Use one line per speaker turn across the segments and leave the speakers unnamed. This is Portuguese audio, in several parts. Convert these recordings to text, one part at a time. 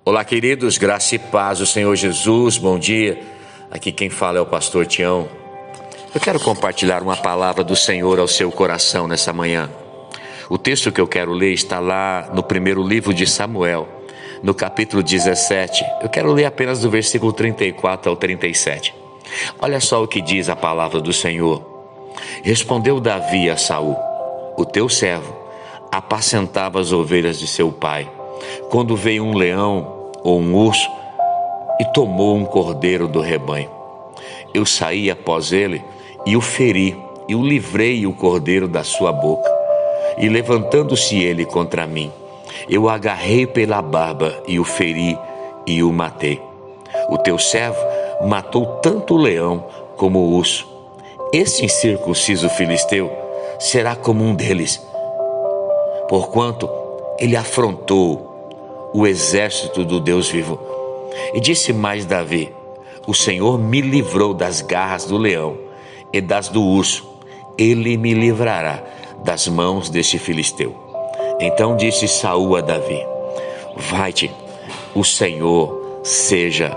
Olá, queridos, graça e paz do Senhor Jesus, bom dia. Aqui quem fala é o pastor Tião. Eu quero compartilhar uma palavra do Senhor ao seu coração nessa manhã. O texto que eu quero ler está lá no primeiro livro de Samuel, no capítulo 17. Eu quero ler apenas do versículo 34 ao 37. Olha só o que diz a palavra do Senhor. Respondeu Davi a Saul: o teu servo apacentava as ovelhas de seu pai, quando veio um leão ou um urso e tomou um cordeiro do rebanho. Eu saí após ele e o feri, e o livrei o cordeiro da sua boca. E levantando-se ele contra mim, eu o agarrei pela barba e o feri e o matei. O teu servo matou tanto o leão como o urso. Este incircunciso filisteu será como um deles, porquanto ele afrontou o exército do Deus vivo. E disse mais Davi: o Senhor me livrou das garras do leão e das do urso, ele me livrará das mãos deste filisteu. Então disse Saul a Davi: vai-te, o Senhor seja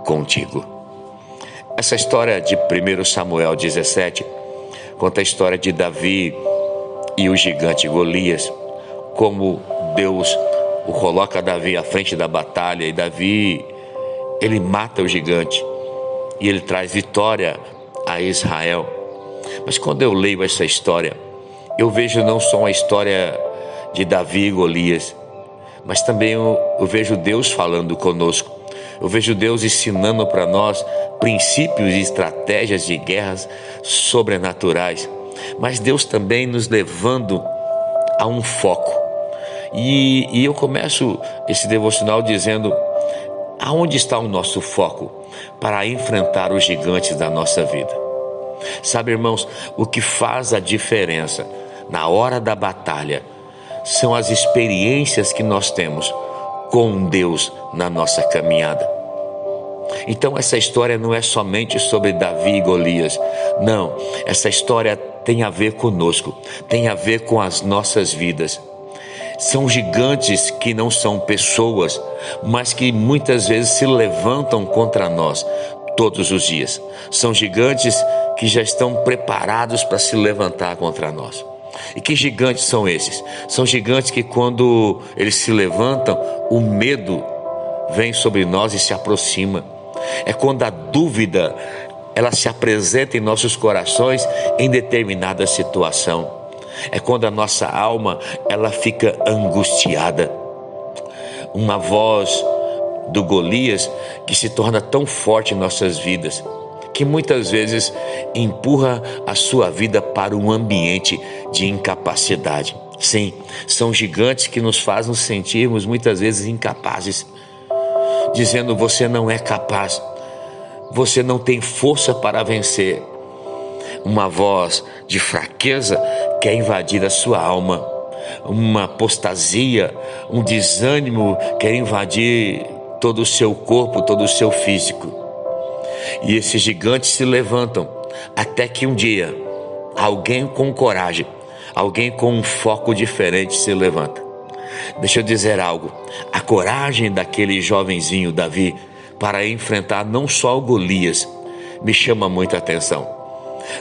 contigo. Essa história de 1 Samuel 17 conta a história de Davi e o gigante Golias, como Deus o coloca Davi à frente da batalha, e Davi, ele mata o gigante e ele traz vitória a Israel. Mas quando eu leio essa história, eu vejo não só uma história de Davi e Golias, mas também eu vejo Deus falando conosco. Eu vejo Deus ensinando para nós princípios e estratégias de guerras sobrenaturais, mas Deus também nos levando a um foco. E eu começo esse devocional dizendo: aonde está o nosso foco para enfrentar os gigantes da nossa vida? Sabe, irmãos, o que faz a diferença na hora da batalha são as experiências que nós temos com Deus na nossa caminhada. Então essa história não é somente sobre Davi e Golias. Não, essa história tem a ver conosco, tem a ver com as nossas vidas. São gigantes que não são pessoas, mas que muitas vezes se levantam contra nós todos os dias. São gigantes que já estão preparados para se levantar contra nós. E que gigantes são esses? São gigantes que, quando eles se levantam, o medo vem sobre nós e se aproxima. É quando a dúvida ela se apresenta em nossos corações em determinada situação. É quando a nossa alma ela fica angustiada. Uma voz do Golias que se torna tão forte em nossas vidas, que muitas vezes empurra a sua vida para um ambiente de incapacidade. Sim, são gigantes que nos fazem nos sentirmos muitas vezes incapazes, dizendo: você não é capaz, você não tem força para vencer. Uma voz de fraqueza quer invadir a sua alma, uma apostasia, um desânimo quer invadir todo o seu corpo, todo o seu físico. E esses gigantes se levantam, até que um dia, alguém com coragem, alguém com um foco diferente se levanta. Deixa eu dizer algo: a coragem daquele jovenzinho Davi para enfrentar não só o Golias me chama muita atenção.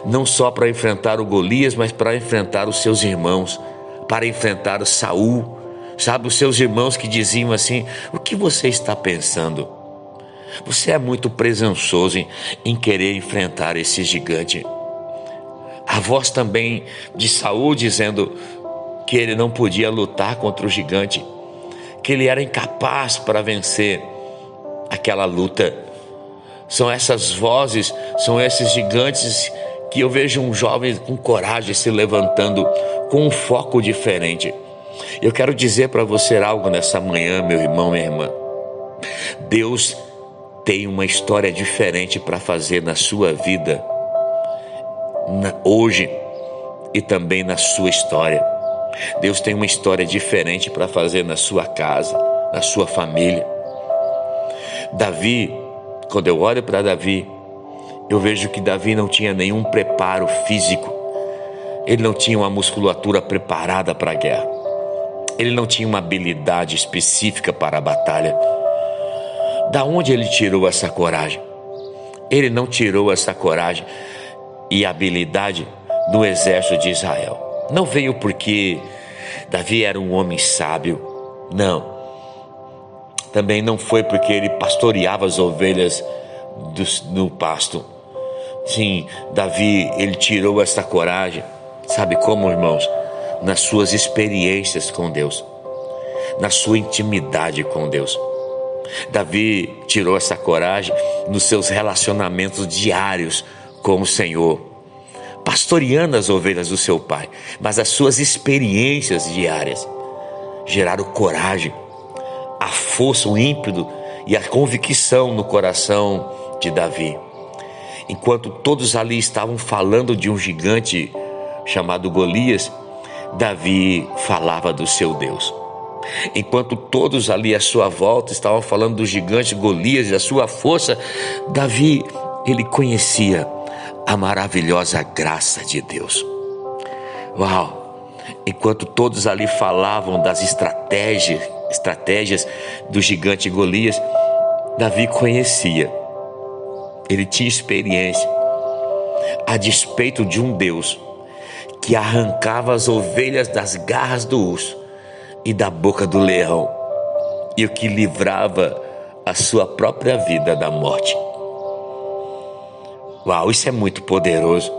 Não só para enfrentar o Golias, mas para enfrentar os seus irmãos, para enfrentar o Saul. Sabe, os seus irmãos que diziam assim: o que você está pensando? Você é muito presunçoso em querer enfrentar esse gigante. A voz também de Saul dizendo que ele não podia lutar contra o gigante, que ele era incapaz para vencer aquela luta. São essas vozes, são esses gigantes que eu vejo um jovem com coragem se levantando, com um foco diferente. Eu quero dizer para você algo nessa manhã, meu irmão, minha irmã. Deus tem uma história diferente para fazer na sua vida, hoje e também na sua história. Deus tem uma história diferente para fazer na sua casa, na sua família. Davi, quando eu olho para Davi, eu vejo que Davi não tinha nenhum preparo físico. Ele não tinha uma musculatura preparada para a guerra. Ele não tinha uma habilidade específica para a batalha. Da onde ele tirou essa coragem? Ele não tirou essa coragem e habilidade do exército de Israel. Não veio porque Davi era um homem sábio, não. Também não foi porque ele pastoreava as ovelhas no pasto. Sim, Davi, ele tirou essa coragem, sabe como, irmãos? Nas suas experiências com Deus, na sua intimidade com Deus. Davi tirou essa coragem nos seus relacionamentos diários com o Senhor, pastoreando as ovelhas do seu pai. Mas as suas experiências diárias geraram coragem, a força, o ímpeto e a convicção no coração de Davi. Enquanto todos ali estavam falando de um gigante chamado Golias, Davi falava do seu Deus. Enquanto todos ali à sua volta estavam falando do gigante Golias e da sua força, Davi, ele conhecia a maravilhosa graça de Deus. Uau! Enquanto todos ali falavam das estratégias do gigante Golias, Davi conhecia. Ele tinha experiência a despeito de um Deus que arrancava as ovelhas das garras do urso e da boca do leão, e o que livrava a sua própria vida da morte. Uau, isso é muito poderoso.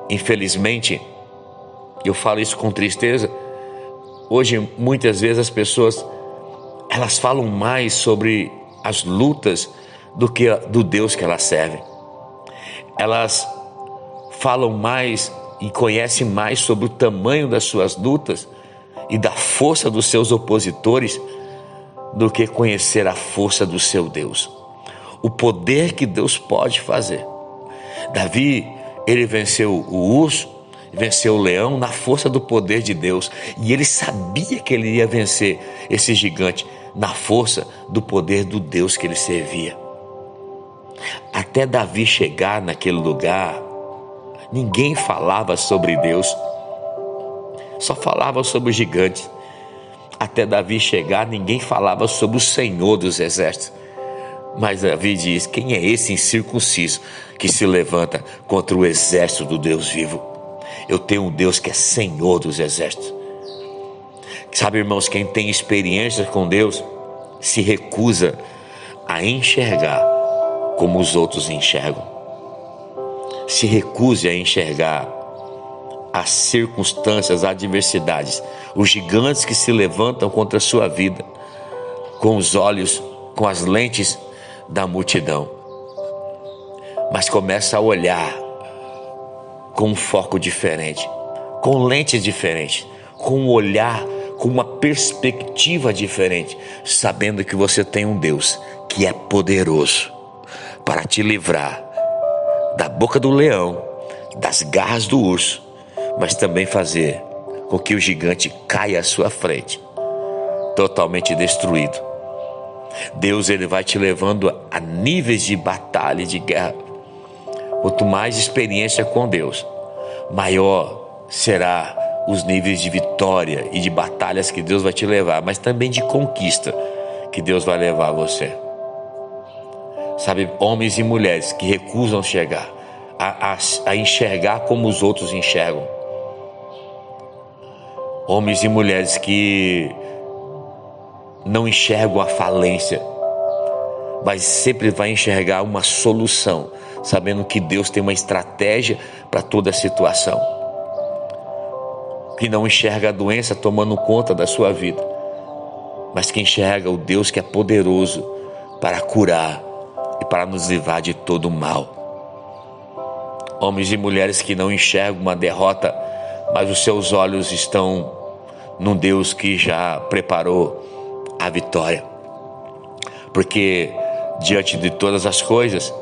Infelizmente, eu falo isso com tristeza, hoje muitas vezes as pessoas, elas falam mais sobre as lutas do que do Deus que elas servem. Elas falam mais e conhecem mais sobre o tamanho das suas lutas e da força dos seus opositores do que conhecer a força do seu Deus, o poder que Deus pode fazer. Davi, ele venceu o urso, venceu o leão na força do poder de Deus, e ele sabia que ele ia vencer esse gigante na força do poder do Deus que ele servia. Até Davi chegar naquele lugar, ninguém falava sobre Deus, só falava sobre os gigantes. Até Davi chegar, ninguém falava sobre o Senhor dos exércitos. Mas Davi diz: quem é esse incircunciso que se levanta contra o exército do Deus vivo? Eu tenho um Deus que é Senhor dos exércitos. Sabe, irmãos, quem tem experiência com Deus se recusa a enxergar como os outros enxergam. Se recuse a enxergar as circunstâncias, as adversidades, os gigantes que se levantam contra a sua vida com os olhos, com as lentes da multidão. Mas começa a olhar com um foco diferente, com lentes diferentes, com um olhar, com uma perspectiva diferente, sabendo que você tem um Deus que é poderoso para te livrar da boca do leão, das garras do urso, mas também fazer com que o gigante caia à sua frente, totalmente destruído. Deus, ele vai te levando a níveis de batalha e de guerra. Quanto mais experiência com Deus, maior será os níveis de vitória e de batalhas que Deus vai te levar, mas também de conquista que Deus vai levar a você. Sabe, homens e mulheres que recusam chegar a enxergar como os outros enxergam. Homens e mulheres que não enxergam a falência, mas sempre vai enxergar uma solução, sabendo que Deus tem uma estratégia para toda a situação. Que não enxerga a doença tomando conta da sua vida, mas que enxerga o Deus que é poderoso para curar e para nos livrar de todo o mal. Homens e mulheres que não enxergam uma derrota, mas os seus olhos estão num Deus que já preparou a vitória. Porque diante de todas as coisas,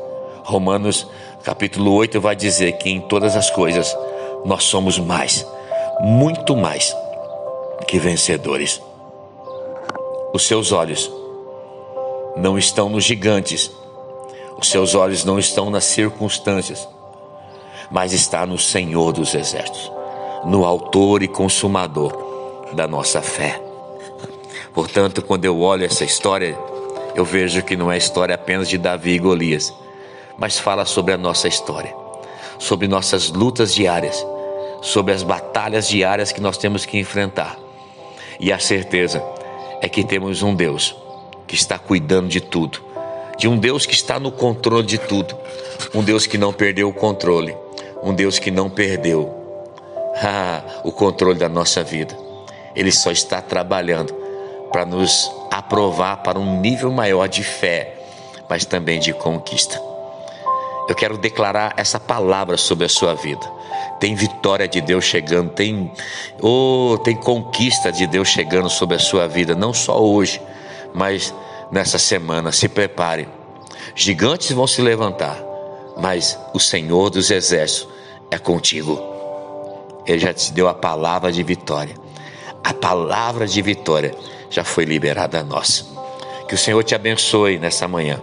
Romanos capítulo 8 vai dizer que em todas as coisas nós somos mais, muito mais que vencedores. Os seus olhos não estão nos gigantes, os seus olhos não estão nas circunstâncias, mas está no Senhor dos exércitos, no autor e consumador da nossa fé. Portanto, quando eu olho essa história eu vejo que não é história apenas de Davi e Golias, mas fala sobre a nossa história, sobre nossas lutas diárias, sobre as batalhas diárias que nós temos que enfrentar. E a certeza é que temos um Deus que está cuidando de tudo, de um Deus que está no controle de tudo, um Deus que não perdeu o controle, um Deus que não perdeu o controle da nossa vida. Ele só está trabalhando para nos aprovar para um nível maior de fé, mas também de conquista. Eu quero declarar essa palavra sobre a sua vida. Tem vitória de Deus chegando, tem conquista de Deus chegando sobre a sua vida, não só hoje, mas nessa semana. Se prepare, gigantes vão se levantar, mas o Senhor dos Exércitos é contigo. Ele já te deu a palavra de vitória. A palavra de vitória já foi liberada a nós. Que o Senhor te abençoe nessa manhã,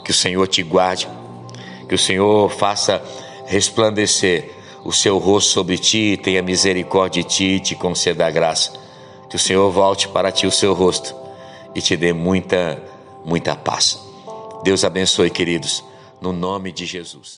que o Senhor te guarde, que o Senhor faça resplandecer o seu rosto sobre ti, tenha misericórdia de ti e te conceda a graça. Que o Senhor volte para ti o seu rosto e te dê muita paz. Deus abençoe, queridos, no nome de Jesus.